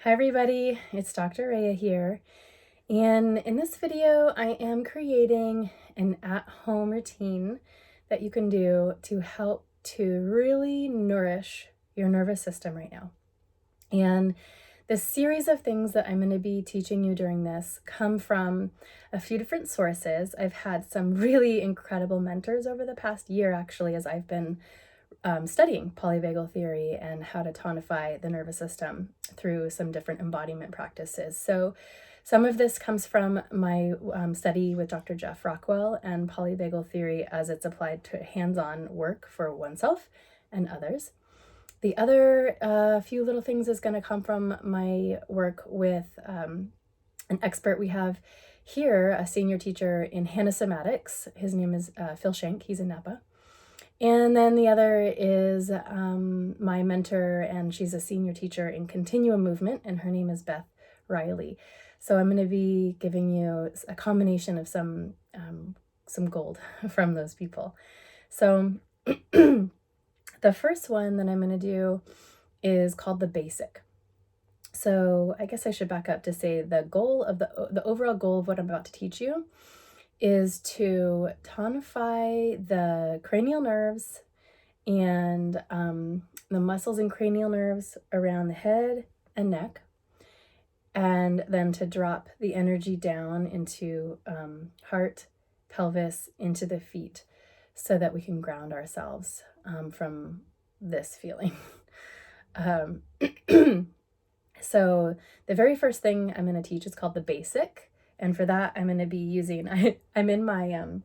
Hi everybody, it's Dr. Rhea here, and in this video I am creating an at-home routine that you can do to help to really nourish your nervous system right now. And the series of things that I'm going to be teaching you during this come from a few different sources. I've had some really incredible mentors over the past year actually as I've been studying polyvagal theory and how to tonify the nervous system through some different embodiment practices. So some of this comes from my study with Dr. Jeff Rockwell and polyvagal theory as it's applied to hands-on work for oneself and others. The other few little things is going to come from my work with an expert we have here, a senior teacher in Somatics. His name is Phil Shenk. He's in Napa. And then the other is my mentor, and she's a senior teacher in Continuum Movement, and her name is Beth Riley. So I'm going to be giving you a combination of some gold from those people. So the first one that I'm going to do is called the basic. So I guess I should back up to say the goal of the overall goal of what I'm about to teach you is to tonify the cranial nerves and the muscles and cranial nerves around the head and neck, and then to drop the energy down into heart, pelvis, into the feet so that we can ground ourselves from this feeling. So the very first thing I'm going to teach is called the basic. And for that, I'm going to be using, I'm in my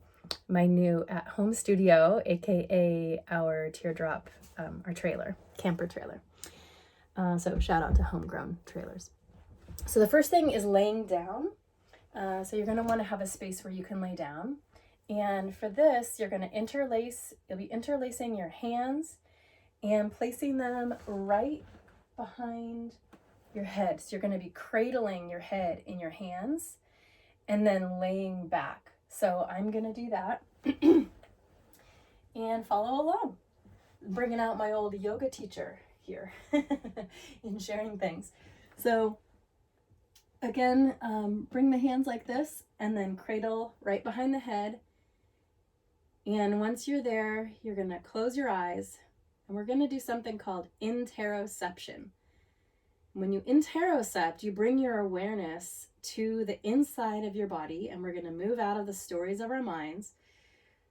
my new at-home studio, aka our teardrop, our trailer, camper trailer. So shout out to homegrown trailers. So the first thing is laying down. So you're going to want to have a space where you can lay down. And for this, you're going to you'll be interlacing your hands and placing them right behind your head. So you're going to be cradling your head in your hands and then laying back. So I'm going to do that and follow along. Bringing out my old yoga teacher here in sharing things. So again, bring the hands like this and then cradle right behind the head. And once you're there, you're going to close your eyes and we're going to do something called interoception. When you interocept, you bring your awareness to the inside of your body, and we're going to move out of the stories of our minds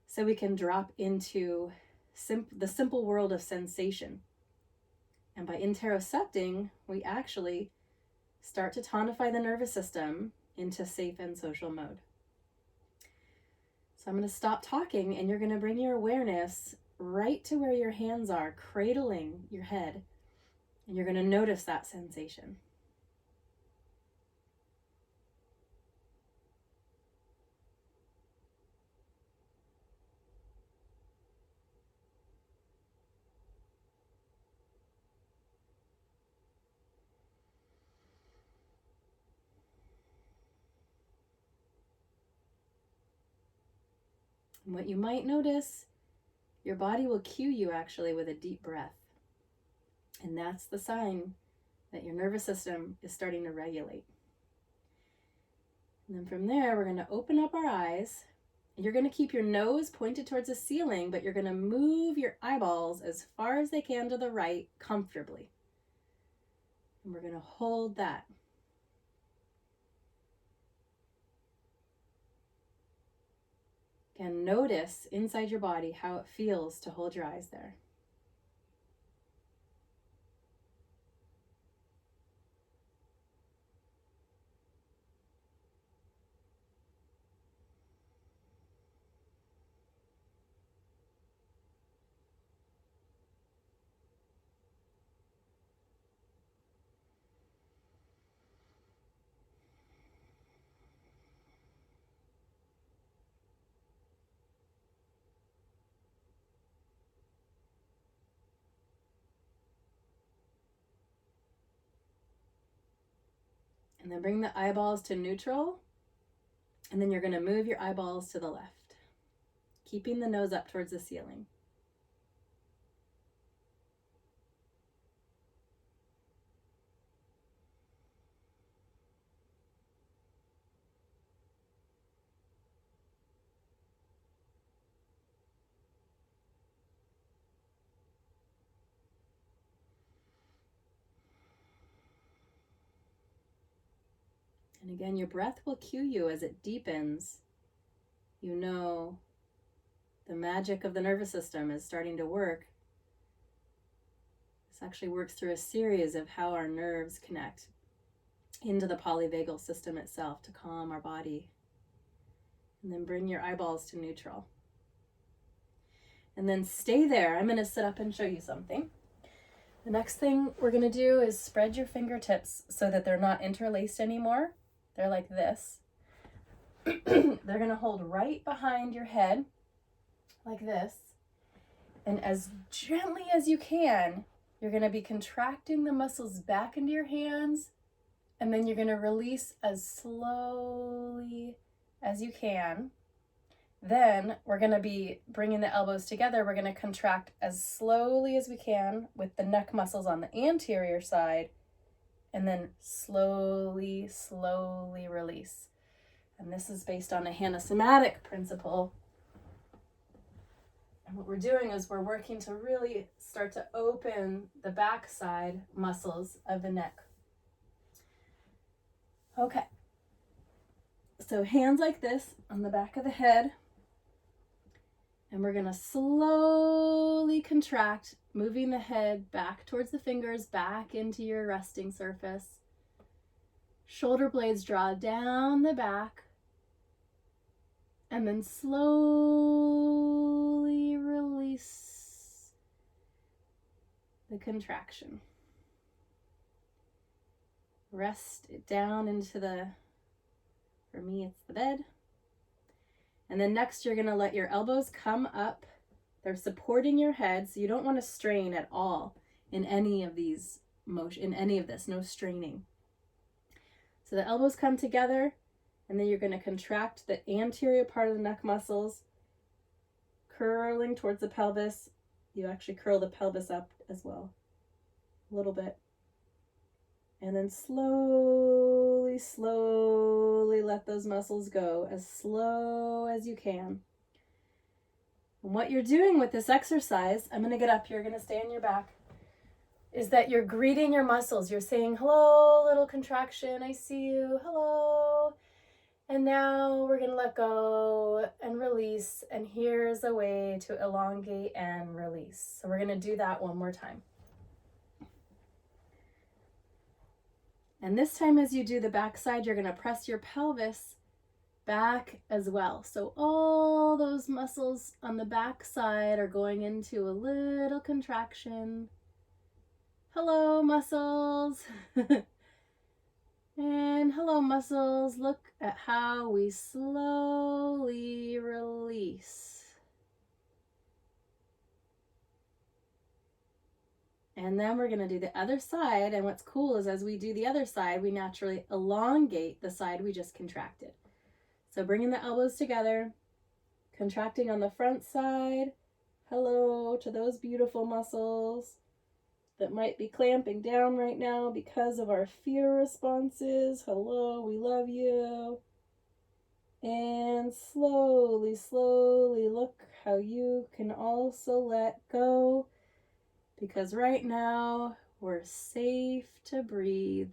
so we can drop into the simple world of sensation. And by interocepting, we actually start to tonify the nervous system into safe and social mode. So I'm going to stop talking, and you're going to bring your awareness right to where your hands are, cradling your head. And you're going to notice that sensation. And what you might notice, your body will cue you actually with a deep breath. And that's the sign that your nervous system is starting to regulate. And then from there, we're going to open up our eyes. And you're going to keep your nose pointed towards the ceiling, but you're going to move your eyeballs as far as they can to the right comfortably. And we're going to hold that. Again, notice inside your body how it feels to hold your eyes there. And then bring the eyeballs to neutral. And then you're going to move your eyeballs to the left, keeping the nose up towards the ceiling. And again, your breath will cue you as it deepens. You know the magic of the nervous system is starting to work. This actually works through a series of how our nerves connect into the polyvagal system itself to calm our body. And then bring your eyeballs to neutral. And then stay there. I'm going to sit up and show you something. The next thing we're going to do is spread your fingertips so that they're not interlaced anymore. They're like this. They're going to hold right behind your head like this. And as gently as you can, you're going to be contracting the muscles back into your hands. And then you're going to release as slowly as you can. Then we're going to be bringing the elbows together. We're going to contract as slowly as we can with the neck muscles on the anterior side. And then slowly, slowly release. And this is based on a Somatic principle. And what we're doing is we're working to really start to open the backside muscles of the neck. Okay. So hands like this on the back of the head. And we're going to slowly contract, moving the head back towards the fingers, back into your resting surface. Shoulder blades draw down the back. And then slowly release the contraction. Rest it down into for me, it's the bed. And then next, you're going to let your elbows come up. They're supporting your head, so you don't want to strain at all in any of these no straining. So the elbows come together, and then you're going to contract the anterior part of the neck muscles, curling towards the pelvis. You actually curl the pelvis up as well, a little bit. And then slowly, slowly let those muscles go as slow as you can. And what you're doing with this exercise, I'm going to get up, you're going to stay on your back, is that you're greeting your muscles. You're saying, hello, little contraction, I see you, hello. And now we're going to let go and release. And here's a way to elongate and release. So we're going to do that one more time. And this time as you do the back side, you're going to press your pelvis back as well. So all those muscles on the back side are going into a little contraction. Hello, muscles. And hello, muscles. Look at how we slowly release. And then we're going to do the other side. And what's cool is as we do the other side, we naturally elongate the side we just contracted. So bringing the elbows together, contracting on the front side. Hello to those beautiful muscles that might be clamping down right now because of our fear responses. Hello, we love you. And slowly, slowly look how you can also let go. Because right now, we're safe to breathe.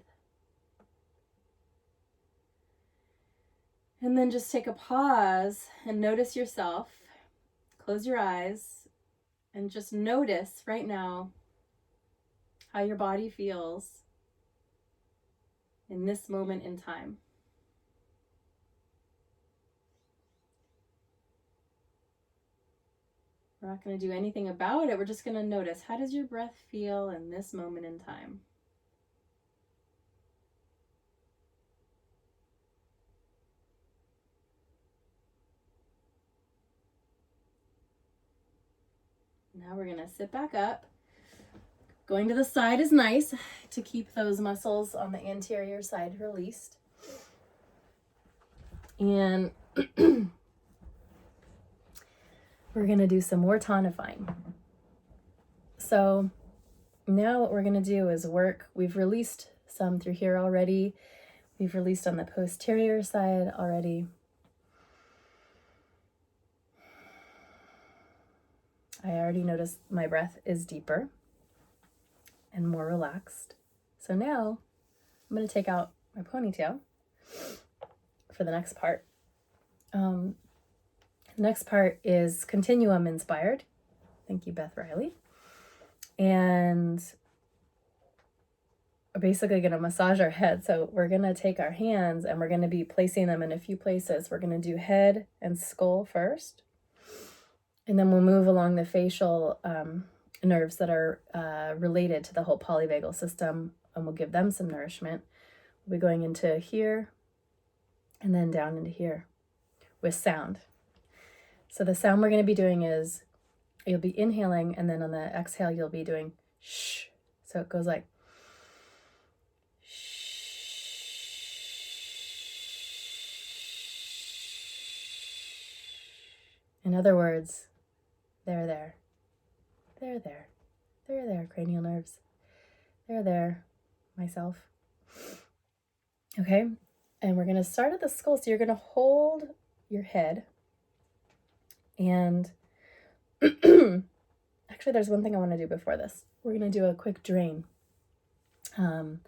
And then just take a pause and notice yourself. Close your eyes and just notice right now how your body feels in this moment in time. We're not going to do anything about it. We're just going to notice, how does your breath feel in this moment in time? Now we're going to sit back up. Going to the side is nice to keep those muscles on the anterior side released. And we're going to do some more tonifying. So now what we're going to do is work. We've released some through here already. We've released on the posterior side already. I already noticed my breath is deeper and more relaxed. So now I'm going to take out my ponytail for the next part. The next part is Continuum inspired. Thank you, Beth Riley. And we're basically going to massage our head. So we're going to take our hands and we're going to be placing them in a few places. We're going to do head and skull first. And then we'll move along the facial nerves that are related to the whole polyvagal system, and we'll give them some nourishment. We'll be going into here and then down into here with sound. So the sound we're going to be doing is, you'll be inhaling, and then on the exhale you'll be doing shh. So it goes like in other words, they're there. They're there. They're there, cranial nerves. They're there, myself. Okay, and we're going to start at the skull. So you're going to hold your head, and actually there's one thing I want to do before this. We're going to do a quick drain. We're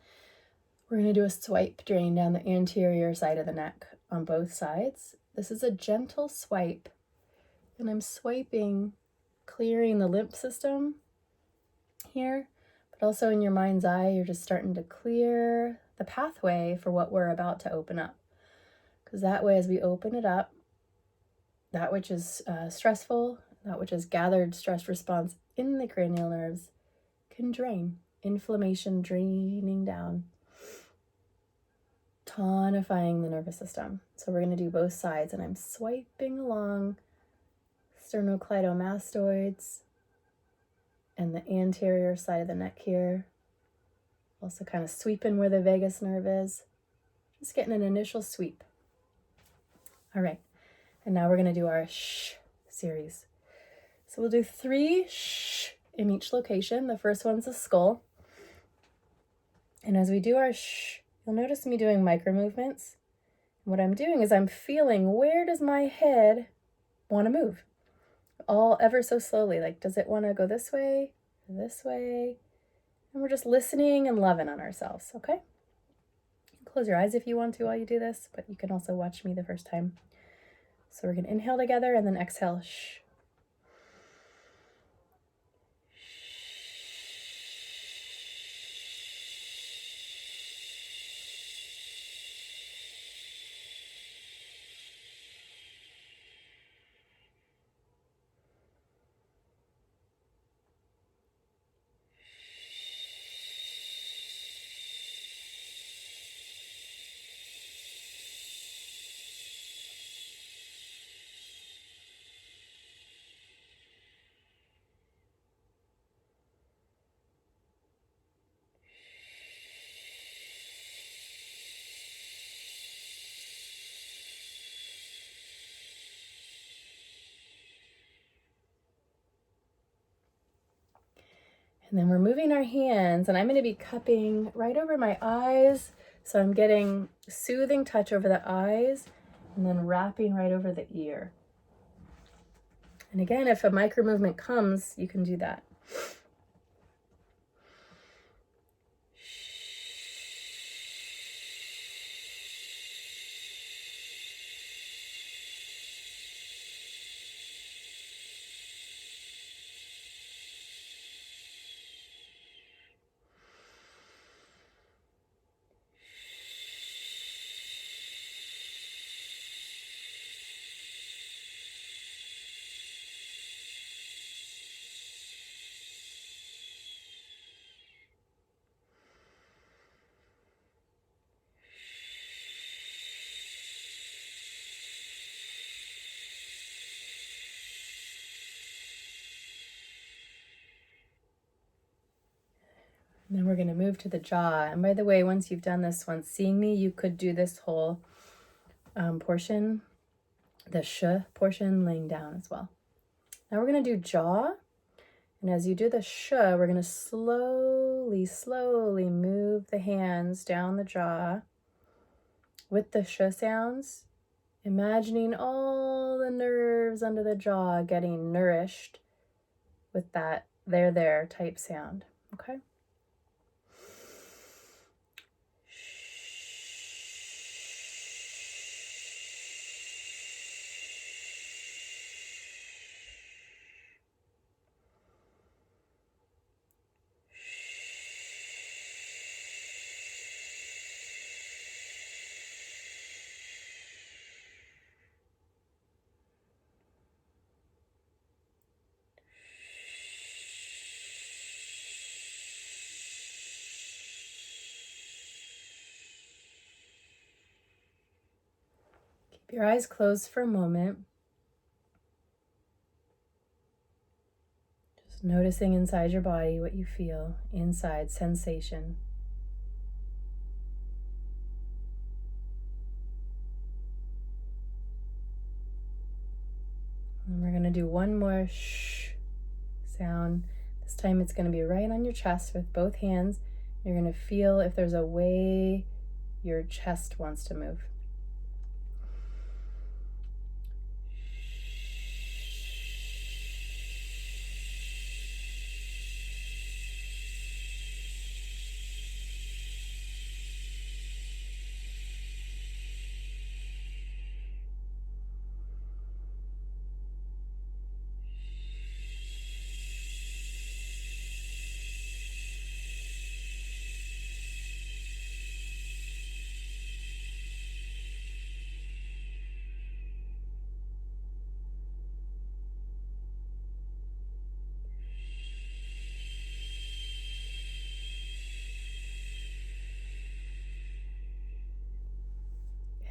going to do a swipe drain down the anterior side of the neck on both sides. This is a gentle swipe, and I'm swiping, clearing the lymph system here, but also in your mind's eye, you're just starting to clear the pathway for what we're about to open up. Because that way, as we open it up, that which is stressful, that which is gathered stress response in the cranial nerves can drain. Inflammation draining down, tonifying the nervous system. So we're going to do both sides, and I'm swiping along sternocleidomastoids and the anterior side of the neck here. Also kind of sweeping where the vagus nerve is. Just getting an initial sweep. All right, and now we're going to do our shh series. So we'll do 3 shh in each location. The first one's the skull. And as we do our shh, you'll notice me doing micro movements. And what I'm doing is I'm feeling, where does my head want to move? All ever so slowly. Like, does it want to go this way, this way? And we're just listening and loving on ourselves, okay? Close your eyes if you want to while you do this, but you can also watch me the first time. So we're going to inhale together and then exhale, shh. And then we're moving our hands, and I'm going to be cupping right over my eyes. So I'm getting soothing touch over the eyes and then wrapping right over the ear. And again, if a micro movement comes, you can do that. And then we're going to move to the jaw. And by the way, once you've done this once, seeing me, you could do this whole portion, the sh portion, laying down as well. Now we're going to do jaw. And as you do the sh, we're going to slowly, slowly move the hands down the jaw with the sh sounds, imagining all the nerves under the jaw getting nourished with that there type sound. Okay? your eyes closed for a moment, just noticing inside your body what you feel inside, sensation. And we're going to do one more shh sound. This time it's going to be right on your chest with both hands. You're going to feel if there's a way your chest wants to move.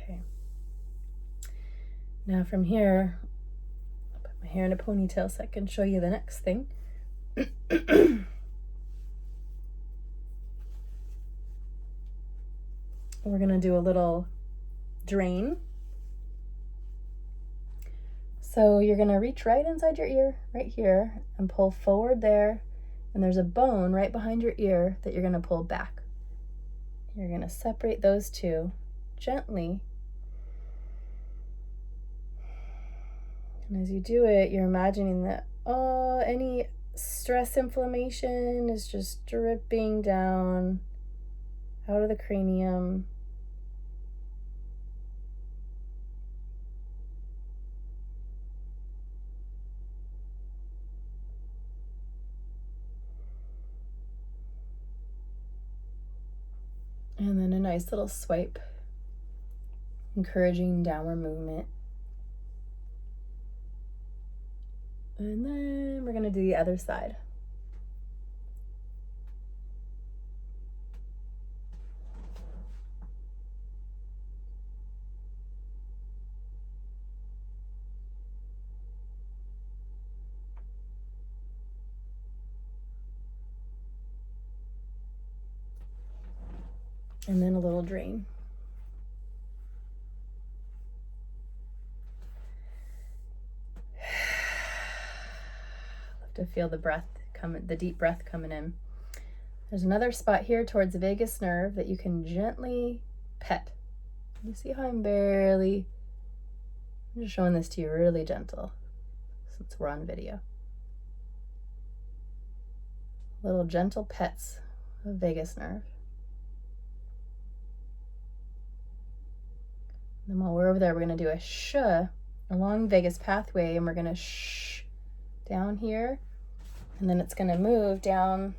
Okay. Now from here, I'll put my hair in a ponytail so I can show you the next thing. We're going to do a little drain. So you're going to reach right inside your ear, right here, and pull forward there. And there's a bone right behind your ear that you're going to pull back. You're going to separate those two gently. And as you do it, you're imagining that any stress, inflammation is just dripping down out of the cranium. And then a nice little swipe, encouraging downward movement. And then we're going to do the other side. And then a little drain. Love to feel the breath coming, the deep breath coming in. There's another spot here towards the vagus nerve that you can gently pet. You see how I'm just showing this to you really gentle since we're on video. Little gentle pets of vagus nerve. Then while we're over there, we're going to do a sh along vagus pathway, and we're going to sh down here, and then it's going to move down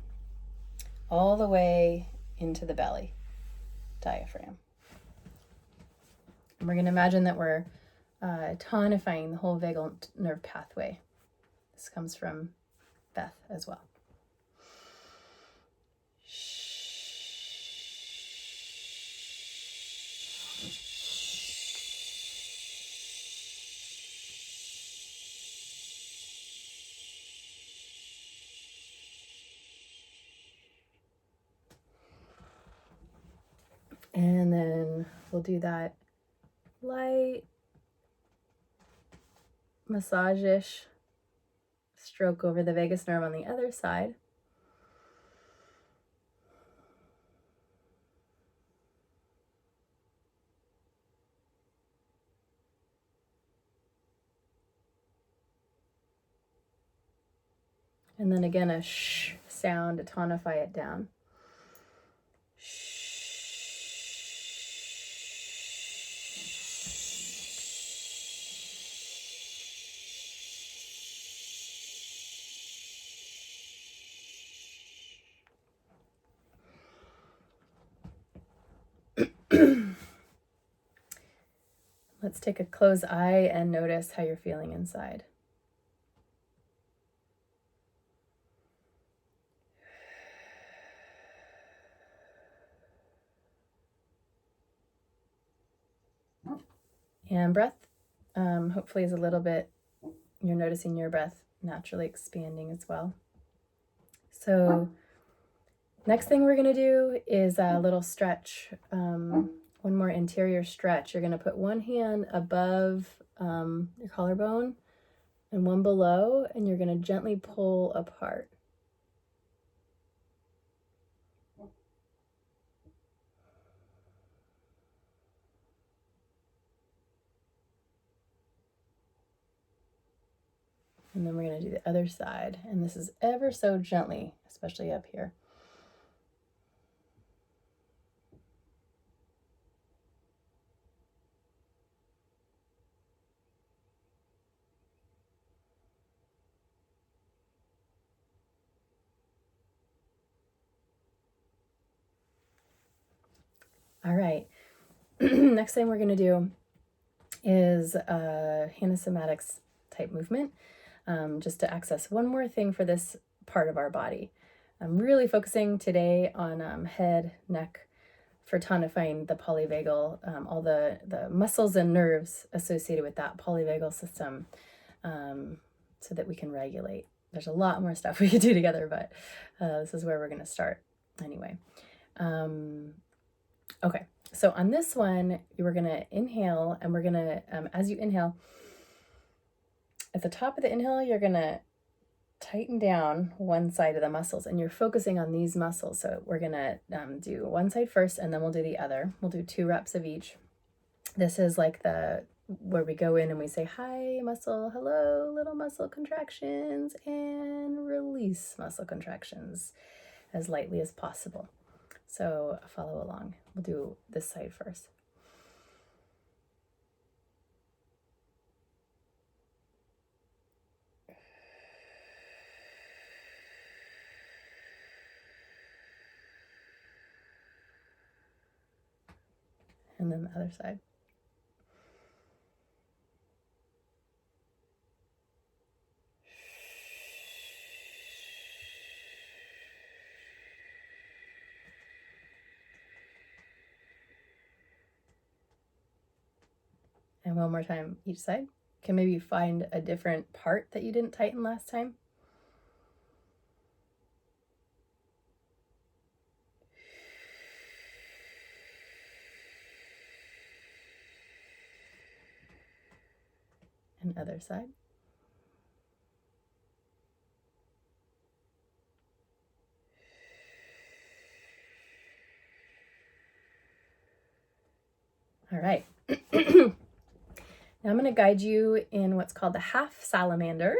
all the way into the belly, diaphragm. And we're going to imagine that we're tonifying the whole vagal nerve pathway. This comes from Beth as well. And then we'll do that light massage-ish stroke over the vagus nerve on the other side. And then again, a sh sound to tonify it down. Let's take a closed eye and notice how you're feeling inside. And breath, hopefully is a little bit, you're noticing your breath naturally expanding as well. So next thing we're going to do is a little stretch, one more interior stretch. You're going to put one hand above your collarbone and one below, and you're going to gently pull apart. And then we're going to do the other side. And this is ever so gently, especially up here. All right. Next thing we're going to do is a Somatics type movement, just to access one more thing for this part of our body. I'm really focusing today on head, neck, for tonifying the polyvagal, all the muscles and nerves associated with that polyvagal system, so that we can regulate. There's a lot more stuff we could do together, but this is where we're going to start anyway. Okay, so on this one, you are going to inhale, and we're going to, as you inhale, at the top of the inhale, you're going to tighten down one side of the muscles, and you're focusing on these muscles. So we're going to do one side first, and then we'll do the other. We'll do 2 reps of each. This is like where we go in and we say, hi, muscle, hello, little muscle contractions, and release muscle contractions as lightly as possible. So follow along. We'll do this side first. And then the other side. And one more time each side. You can maybe find a different part that you didn't tighten last time. And other side. All right. Now I'm going to guide you in what's called the half salamander.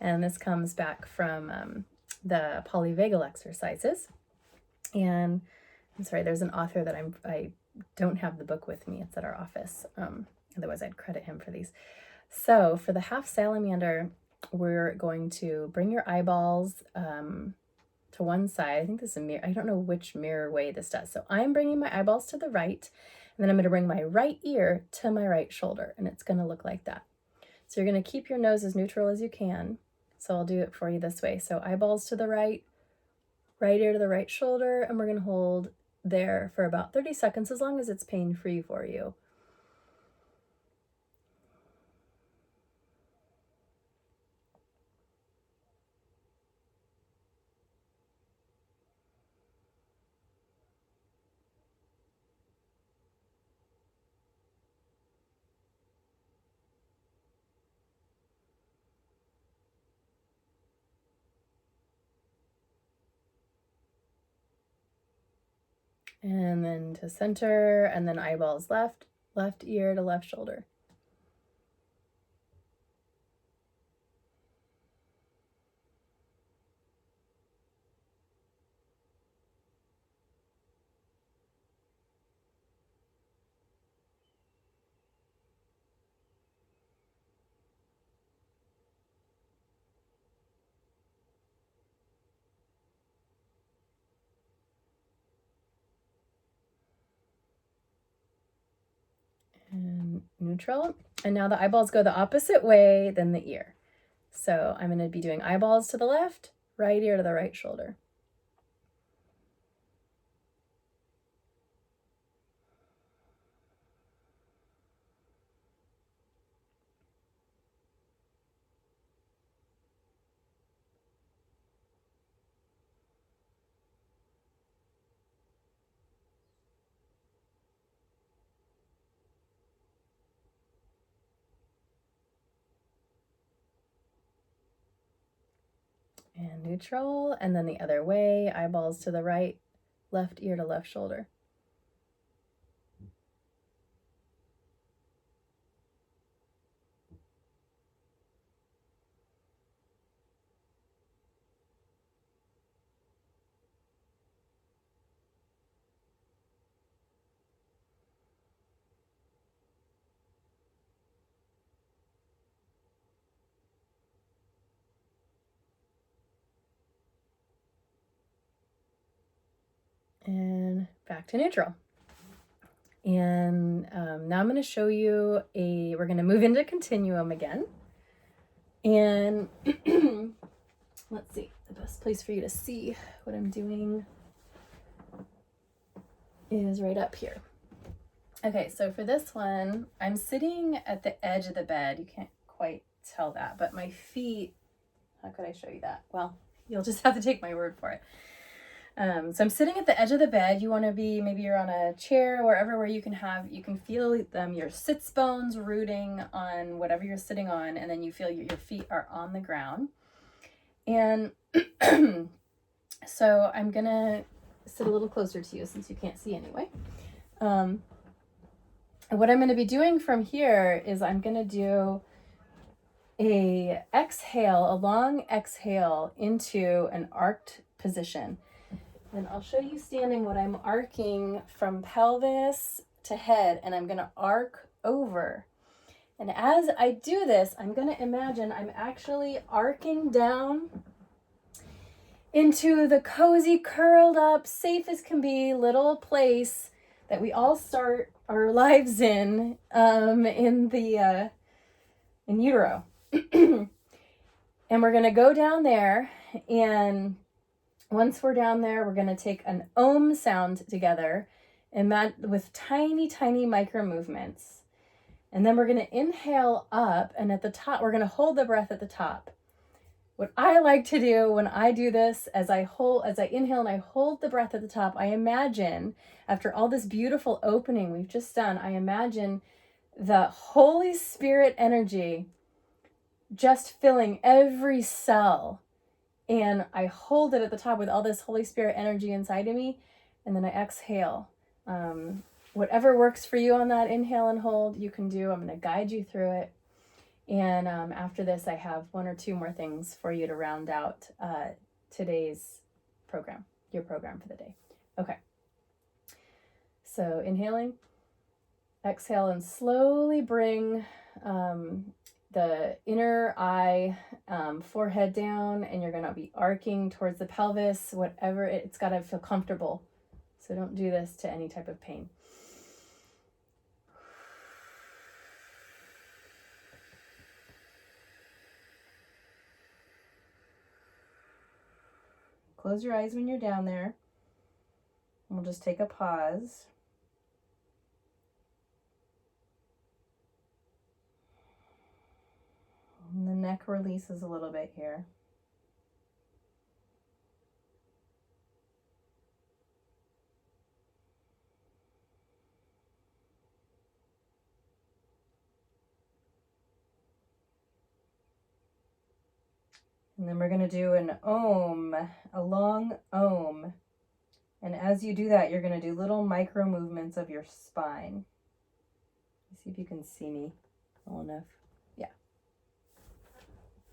And this comes back from the polyvagal exercises. And I'm sorry, there's an author that I don't have the book with me. It's at our office. Otherwise, I'd credit him for these. So for the half salamander, we're going to bring your eyeballs to one side. I think this is a mirror. I don't know which mirror way this does. So I'm bringing my eyeballs to the right, and then I'm going to bring my right ear to my right shoulder, and it's going to look like that. So you're going to keep your nose as neutral as you can. So I'll do it for you this way. So eyeballs to the right, right ear to the right shoulder, and we're going to hold there for about 30 seconds, as long as it's pain-free for you. And then to center, and then eyeballs left, left ear to left shoulder. And neutral. And now the eyeballs go the opposite way than the ear. So I'm going to be doing eyeballs to the left, right ear to the right shoulder. And neutral, and then the other way, eyeballs to the right, left ear to left shoulder. And back to neutral. And now I'm going to show you we're going to move into continuum again. And let's see, the best place for you to see what I'm doing is right up here. Okay, so for this one, I'm sitting at the edge of the bed. You can't quite tell that, but my feet, how could I show you that? Well, you'll just have to take my word for it. So I'm sitting at the edge of the bed. You want to be, maybe you're on a chair, wherever where you can feel your sits bones rooting on whatever you're sitting on, and then you feel your feet are on the ground. And so I'm gonna sit a little closer to you since you can't see anyway. What I'm gonna be doing from here is I'm gonna do a long exhale into an arched position. And I'll show you standing what I'm arcing from pelvis to head, and I'm going to arc over. And as I do this, I'm going to imagine I'm actually arcing down into the cozy, curled up, safe as can be little place that we all start our lives in utero. And we're going to go down there, and once we're down there, we're going to take an Om sound together with tiny, tiny micro movements. And then we're going to inhale up, and at the top, we're going to hold the breath at the top. What I like to do when I do this, as I inhale and I hold the breath at the top, I imagine, after all this beautiful opening we've just done, I imagine the Holy Spirit energy just filling every cell. And I hold it at the top with all this Holy Spirit energy inside of me. And then I exhale. Whatever works for you on that inhale and hold, you can do. I'm going to guide you through it. And after this, I have one or two more things for you to round out today's program, your program for the day. Okay. So inhaling, exhale, and slowly bring the inner eye, forehead down, and you're going to be arcing towards the pelvis, whatever, it's got to feel comfortable. So don't do this to any type of pain. Close your eyes when you're down there. And we'll just take a pause. And the neck releases a little bit here. And then we're going to do an Om, a long Om. And as you do that, you're going to do little micro movements of your spine. Let's see if you can see me well enough. Yeah.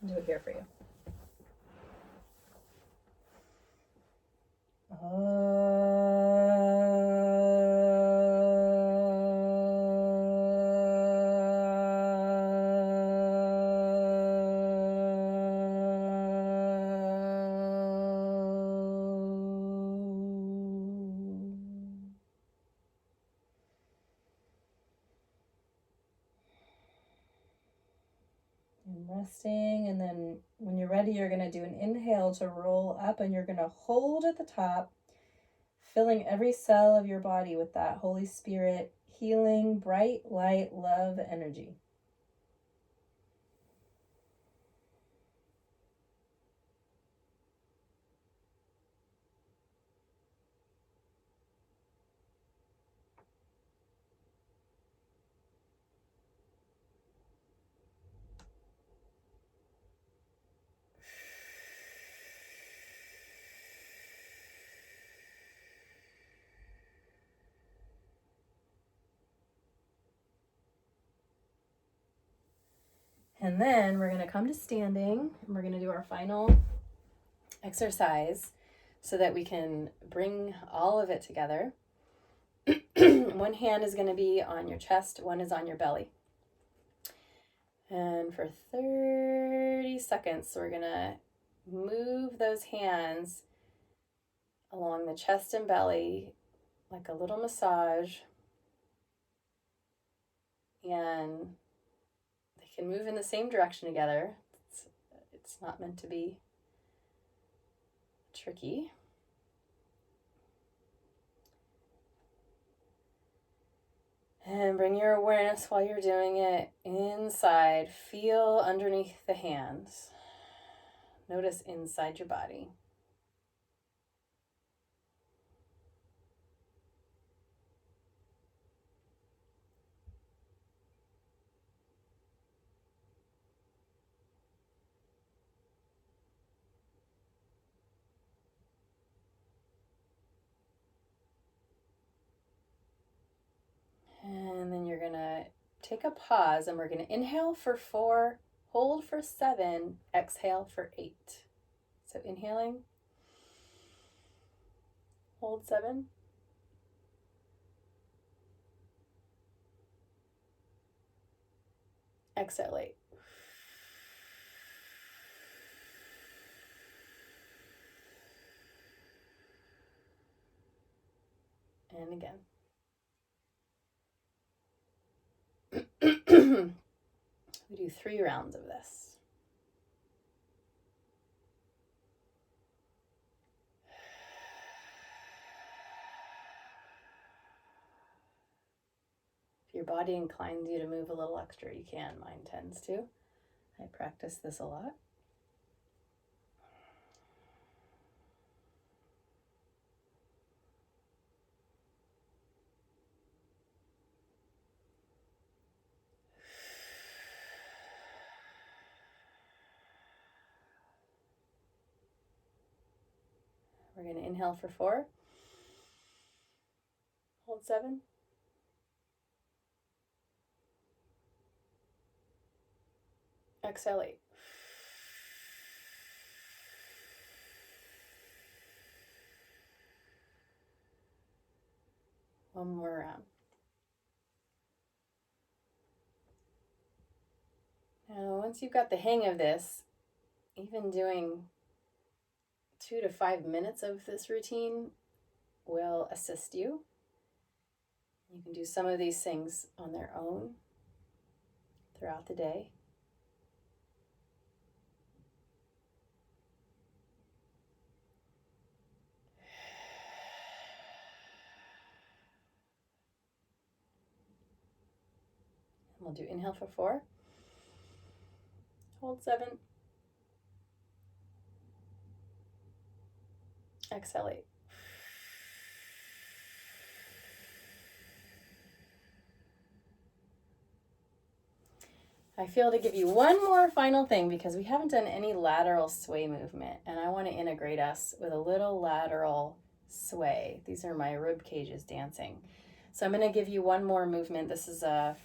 I'll do it here for you. Resting, and then when you're ready, you're going to do an inhale to roll up, and you're going to hold at the top, filling every cell of your body with that Holy Spirit healing, bright light, love energy. And then we're going to come to standing, and we're going to do our final exercise so that we can bring all of it together. One hand is going to be on your chest, one is on your belly. And for 30 seconds, we're going to move those hands along the chest and belly like a little massage. And they can move in the same direction together. It's not meant to be tricky. And bring your awareness while you're doing it inside. Feel underneath the hands. Notice inside your body. And then you're going to take a pause, and we're going to inhale for 4, hold for 7, exhale for 8. So inhaling, hold 7, exhale 8. And again. We do 3 rounds of this. If your body inclines you to move a little extra, you can. Mine tends to. I practice this a lot. We're going to inhale for 4, hold 7, exhale 8. One more round. Now, once you've got the hang of this, even doing 2 to 5 minutes of this routine will assist you. You can do some of these things on their own throughout the day. And we'll do inhale for 4, hold 7, exhale 8. I feel to give you one more final thing, because we haven't done any lateral sway movement, and I want to integrate us with a little lateral sway. These are my rib cages dancing. So I'm going to give you one more movement. This is I've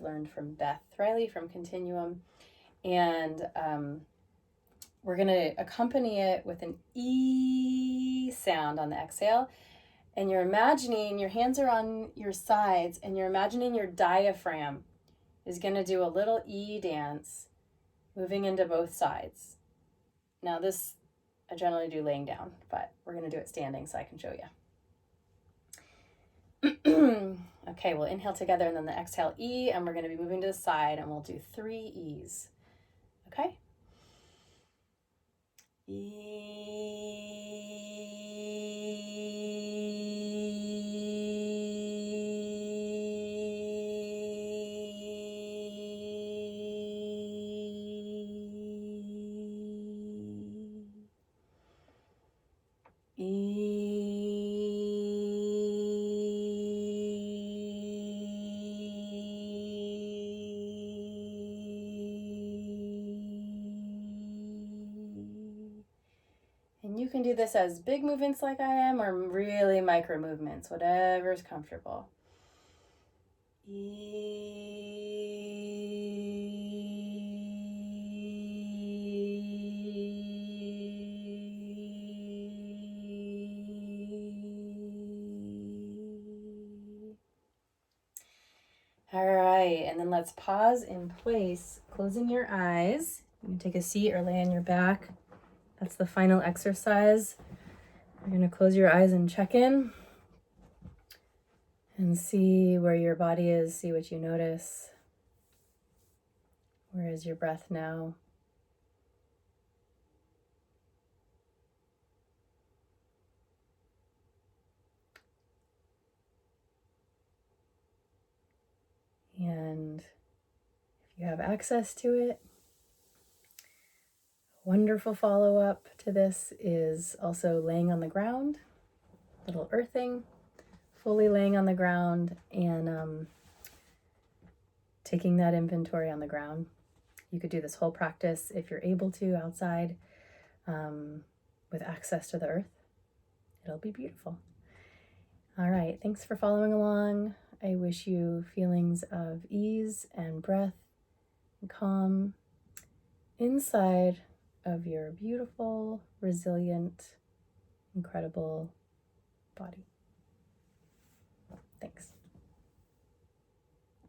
learned from Beth Riley from Continuum, and we're going to accompany it with an E sound on the exhale. And you're imagining your hands are on your sides, and you're imagining your diaphragm is going to do a little E dance, moving into both sides. Now this, I generally do laying down, but we're going to do it standing so I can show you. Okay, we'll inhale together, and then the exhale E, and we're going to be moving to the side, and we'll do 3 E's. Okay? And you can do this as big movements like I am, or really micro movements, whatever's comfortable. E right, and then let's pause in place, closing your eyes. You can take a seat or lay on your back. That's the final exercise. You're going to close your eyes and check in and see where your body is, see what you notice. Where is your breath now? And if you have access to it, wonderful follow-up to this is also laying on the ground, little earthing, fully laying on the ground and taking that inventory on the ground. You could do this whole practice if you're able to outside with access to the earth. It'll be beautiful. All right, thanks for following along. I wish you feelings of ease and breath and calm inside of your beautiful, resilient, incredible body. Thanks.